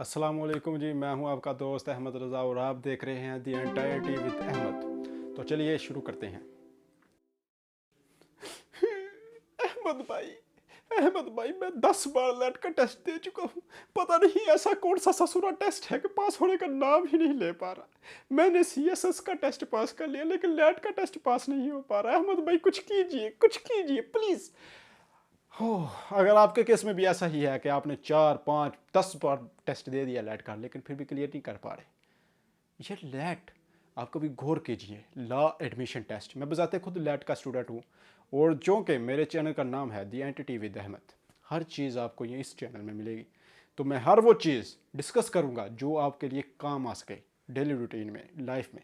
अस्सलाम वालेकुम जी। मैं हूं आपका दोस्त अहमद रज़ा और आप देख रहे हैं दी एंटायरिटी विद अहमद। तो चलिए शुरू करते हैं। अहमद भाई, अहमद भाई, मैं 10 बार लेट का टेस्ट दे चुका हूँ। पता नहीं ऐसा कौन सा ससुरा टेस्ट है कि पास होने का नाम ही नहीं ले पा रहा। मैंने सीएसएस का टेस्ट पास कर लिया लेकिन लेट का टेस्ट पास नहीं हो पा रहा। अहमद भाई कुछ कीजिए प्लीज़। हो, अगर आपके केस में भी ऐसा ही है कि आपने 4 5 10 बार टेस्ट दे दिया लेट का लेकिन फिर भी क्लियर नहीं कर पा रहे, ये लेट आप कभी गौर कीजिए। लॉ एडमिशन टेस्ट, मैं बजाते खुद लेट का स्टूडेंट हूँ और जो कि मेरे चैनल का नाम है दी एंटिटी विद अहमद। हर चीज़ आपको ये इस चैनल में मिलेगी। तो मैं हर वो चीज़ डिस्कस करूँगा जो आपके लिए काम आ सके डेली रूटीन में, लाइफ में।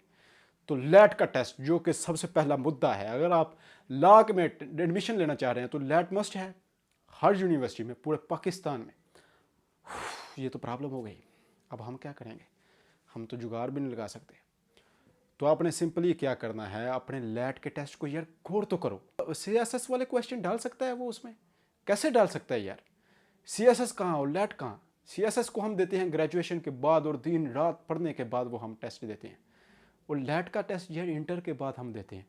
तो लेट का टेस्ट जो कि सबसे पहला मुद्दा है, अगर आप लॉ में एडमिशन लेना चाह रहे हैं तो लेट मस्ट है हर यूनिवर्सिटी में, पूरे पाकिस्तान में। ये तो प्रॉब्लम हो गई। अब हम क्या करेंगे? हम तो जुगाड़ भी नहीं लगा सकते। तो आपने सिंपली क्या करना है, अपने लेट के टेस्ट को यार गौर तो करो। सीएसएस वाले क्वेश्चन डाल सकता है वो उसमें? कैसे डाल सकता है यार? सीएसएस कहाँ और लेट कहाँ? सीएसएस को हम देते हैं ग्रेजुएशन के बाद और दिन रात पढ़ने के बाद वो हम टेस्ट देते हैं, और लेट का टेस्ट यार इंटर के बाद हम देते हैं।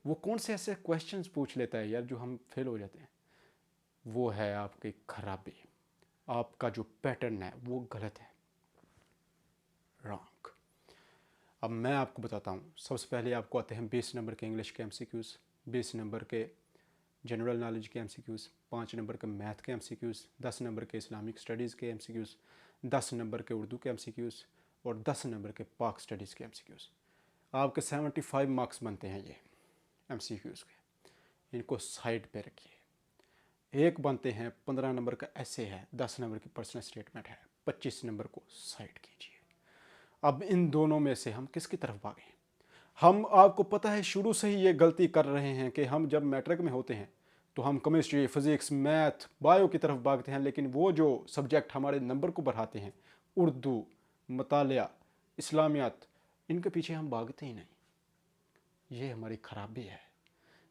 वो कौन से ऐसे क्वेश्चंस पूछ लेता है यार जो हम फेल हो जाते हैं? वो है आपकी खराबी। आपका जो पैटर्न है वो गलत है, रॉन्ग। अब मैं आपको बताता हूँ। सबसे पहले आपको आते हैं 20 नंबर के इंग्लिश के एमसीक्यूज़, 20 नंबर के जनरल नॉलेज के एमसीक्यूज़, 5 नंबर के मैथ के एमसीक्यूज़, 10 नंबर के इस्लामिक स्टडीज़ के एमसीक्यूज़, 10 नंबर के उर्दू के एमसीक्यूज़ और 10 नंबर के पाक स्टडीज़ के एमसीक्यूज़। आपके 75 मार्क्स बनते हैं ये एमसीक्यूज़ के। इनको साइड पे रखिए। एक बनते हैं 15 नंबर का ऐसे है, 10 नंबर की पर्सनल स्टेटमेंट है, 25 नंबर को साइड कीजिए। अब इन दोनों में से हम किसकी तरफ भागें? हम, आपको पता है, शुरू से ही ये गलती कर रहे हैं कि हम जब मैट्रिक में होते हैं तो हम केमिस्ट्री, फिज़िक्स, मैथ, बायो की तरफ भागते हैं, लेकिन वो जो सब्जेक्ट हमारे नंबर को बढ़ाते हैं, उर्दू, मतालिया, इस्लामियात, इनके पीछे हम भागते ही नहीं। ये हमारी खराबी है।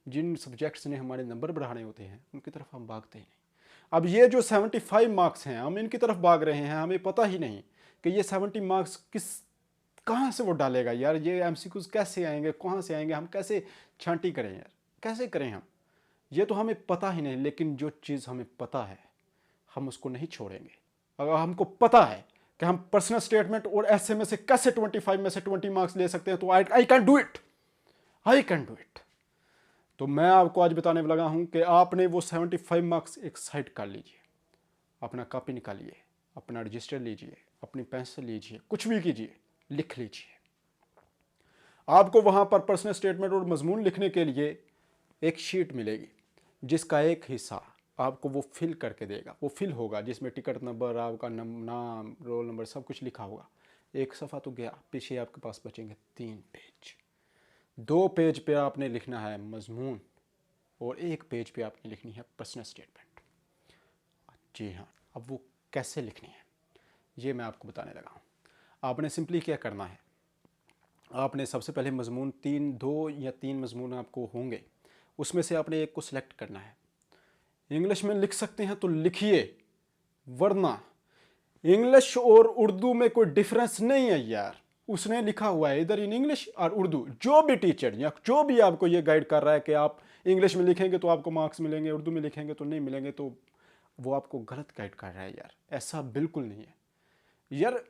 जिन सब्जेक्ट्स ने हमारे नंबर बढ़ाने होते हैं उनकी तरफ हम भागते ही नहीं। अब ये जो 75 मार्क्स हैं हम इनकी तरफ भाग रहे हैं, हमें पता ही नहीं कि ये 70 मार्क्स कहाँ से वो डालेगा यार। ये एमसीक्यूज कैसे आएंगे, कहाँ से आएंगे, हम कैसे छांटी करें यार, कैसे करें हम? ये तो हमें पता ही नहीं। लेकिन जो चीज़ हमें पता है हम उसको नहीं छोड़ेंगे। अगर हमको पता है कि हम पर्सनल स्टेटमेंट और ऐसे में से कैसे 25 में से 20 मार्क्स ले सकते हैं, तो I can do it, I can do it. तो मैं आपको आज बताने लगा हूं कि आपने वो 75 मार्क्स एक साइड कर लीजिए, अपना कॉपी निकालिए, अपना रजिस्टर लीजिए, अपनी पेंसिल लीजिए, कुछ भी कीजिए, लिख लीजिए। आपको वहां पर पर्सनल स्टेटमेंट और मजमून लिखने के लिए एक शीट मिलेगी जिसका एक हिस्सा आपको वो फिल करके देगा। वो फिल होगा जिसमें टिकट नंबर, आपका नाम, रोल नंबर, सब कुछ लिखा होगा। एक सफ़ा तो गया, पीछे आपके पास बचेंगे 3 पेज। 2 पेज पे आपने लिखना है मजमून और 1 पेज पे आपने लिखनी है पर्सनल स्टेटमेंट। जी हाँ, अब वो कैसे लिखनी है ये मैं आपको बताने लगा हूँ। आपने सिंपली क्या करना है, आपने सबसे पहले मजमून 2 या 3 मजमून आपको होंगे, उसमें से आपने एक को सिलेक्ट करना है। इंग्लिश में लिख सकते हैं तो लिखिए, वरना इंग्लिश और उर्दू में कोई डिफरेंस नहीं है यार। उसने लिखा हुआ है इधर इन इंग्लिश और उर्दू। जो भी टीचर या जो भी आपको ये गाइड कर रहा है कि आप इंग्लिश में लिखेंगे तो आपको मार्क्स मिलेंगे, उर्दू में लिखेंगे तो नहीं मिलेंगे, तो वो आपको गलत गाइड कर रहा है यार। ऐसा बिल्कुल नहीं है यार।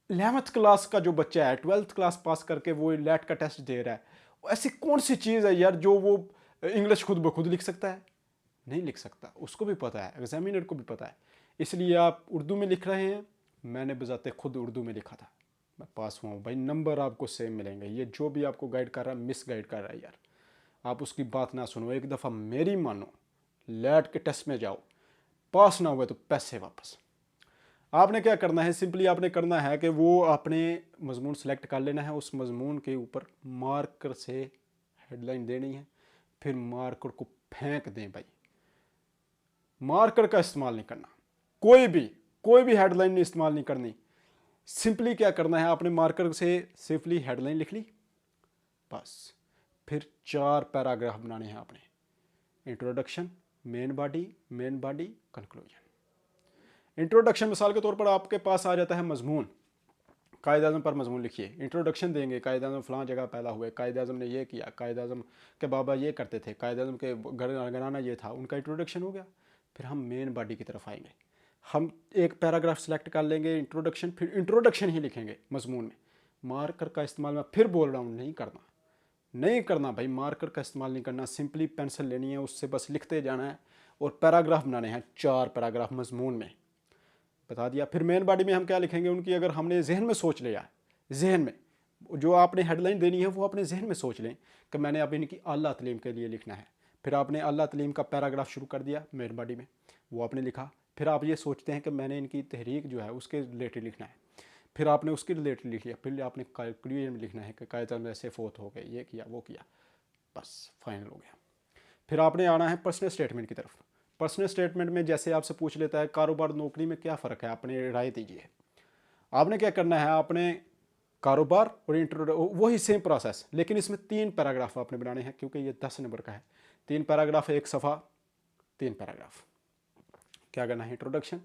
11th क्लास का जो बच्चा है 12th क्लास पास करके वो लेट का टेस्ट दे रहा है, ऐसी कौन सी चीज़ है यार जो वो इंग्लिश खुद ब खुद लिख सकता है? नहीं लिख सकता। उसको भी पता है, एग्जामिनर को भी पता है। इसलिए आप उर्दू में लिख रहे हैं। मैंने बजाते खुद उर्दू में लिखा था, मैं पास हुआ हूँ भाई। नंबर आपको सेम मिलेंगे। ये जो भी आपको गाइड कर रहा है मिस गाइड कर रहा है यार। आप उसकी बात ना सुनो, एक दफ़ा मेरी मानो, लेट के टेस्ट में जाओ, पास ना हुए तो पैसे वापस। आपने क्या करना है, सिंपली आपने करना है कि वो आपने मजमून सेलेक्ट कर लेना है। उस मजमून के ऊपर मार्कर से हेडलाइन देनी है, फिर मार्कर को फेंक दें भाई। मार्कर का इस्तेमाल नहीं करना, कोई भी हेडलाइन नहीं इस्तेमाल नहीं करनी। सिंपली क्या करना है, आपने मार्कर से सिंपली हेडलाइन लिख ली बस। फिर 4 पैराग्राफ बनाने हैं आपने। Introduction, main body, conclusion. Introduction मिसाल के तौर पर आपके पास आ जाता है मजमून, कायद-ए-आज़म पर मजमून लिखिए, इंट्रोडक्शन देंगे, कायद-ए-आज़म फ़लाँ जगह पैदा हुए, कायद-ए-आज़म ने ये किया, कायद-ए-आज़म के बाबा ये करते थे, कायद-ए-आज़म के घराना ये था, उनका इंट्रोडक्शन हो गया। फिर हम मेन बॉडी की तरफ आएंगे, हम एक पैराग्राफ सेलेक्ट कर लेंगे इंट्रोडक्शन, फिर इंट्रोडक्शन ही लिखेंगे मजमून में। मार्कर का इस्तेमाल मैं फिर बोल रहा हूँ नहीं करना भाई, मार्कर का इस्तेमाल नहीं करना, सिंपली पेंसिल लेनी है, उससे बस लिखते जाना है और पैराग्राफ बनाने हैं, 4 पैराग्राफ मजमून में बता दिया। फिर मेन बॉडी में हम क्या लिखेंगे उनकी, अगर हमने जहन में सोच लिया, जहन में जो आपने हेडलाइन देनी है वो अपने जहन में सोच लें कि मैंने अब इनकी आला तलीम के लिए लिखना है। फिर आपने आला तलीम का पैराग्राफ शुरू कर दिया मेन बॉडी में, वो आपने लिखा। फिर आप ये सोचते हैं कि मैंने इनकी तहरीक जो है उसके रिलेटेड लिखना है, फिर आपने उसके रिलेटेड लिख लिया। फिर आपने कंक्लूजन में लिखना है कि कायद ऐसे फोत हो गए, ये किया वो किया, बस फाइनल हो गया। फिर आपने आना है पर्सनल स्टेटमेंट की तरफ। पर्सनल स्टेटमेंट में जैसे आपसे पूछ लेता है कारोबार नौकरी में क्या फ़र्क है, अपनी राय दीजिए। आपने क्या करना है, आपने कारोबार और वही सेम प्रोसेस, लेकिन इसमें 3 पैराग्राफ आपने बनाने हैं क्योंकि ये 10 नंबर का है। 3 पैराग्राफ, 1 सफ़ा, 3 पैराग्राफ। क्या करना है, introduction,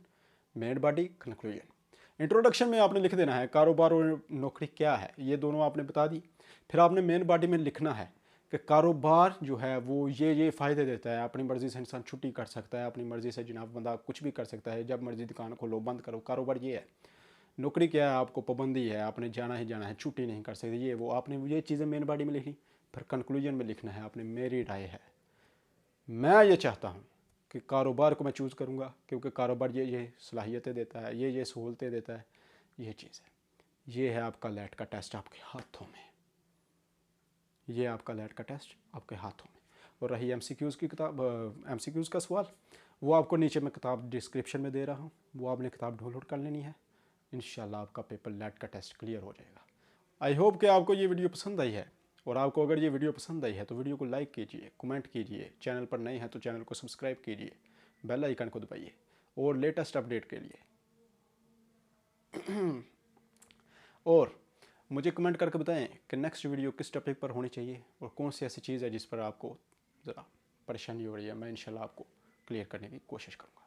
main body, conclusion. Introduction में आपने लिख देना है कारोबार और नौकरी क्या है, ये दोनों आपने बता दी। फिर आपने मेन बॉडी में लिखना है कि कारोबार जो है वो ये फ़ायदे देता है, अपनी मर्ज़ी से इंसान छुट्टी कर सकता है, अपनी मर्ज़ी से जनाब बंदा कुछ भी कर सकता है, जब मर्ज़ी दुकान खोलो बंद करो, कारोबार ये है। नौकरी क्या है, आपको पाबंदी है, आपने जाना ही जाना है, छुट्टी नहीं कर सकते, ये वो आपने ये चीज़ें मेन बॉडी में लिखी। फिर कंक्लूजन में लिखना है आपने, मेरी राय है, मैं ये चाहता हूँ कि कारोबार को मैं चूज़ करूँगा क्योंकि कारोबार ये सलाहियतें देता है, ये सहूलतें देता है, ये चीज़ है। ये है आपका लैट का टेस्ट आपके हाथों में, ये आपका लैट का टेस्ट आपके हाथों में। और रही MCQs की किताब, MCQs का सवाल, वो आपको नीचे मैं किताब डिस्क्रिप्शन में दे रहा हूँ, वो आपने किताब डाउनलोड कर लेनी है। इंशाल्लाह आपका पेपर लैट का टेस्ट क्लियर हो जाएगा। आई होप कि आपको ये वीडियो पसंद आई है, और आपको अगर ये वीडियो पसंद आई है तो वीडियो को लाइक कीजिए, कमेंट कीजिए, चैनल पर नए हैं तो चैनल को सब्सक्राइब कीजिए, बेल आइकन को दबाइए और लेटेस्ट अपडेट के लिए और मुझे कमेंट करके बताएं कि नेक्स्ट वीडियो किस टॉपिक पर होनी चाहिए और कौन सी ऐसी चीज़ है जिस पर आपको ज़रा परेशानी हो रही है। मैं इंशाल्लाह आपको क्लियर करने की कोशिश करूँगा।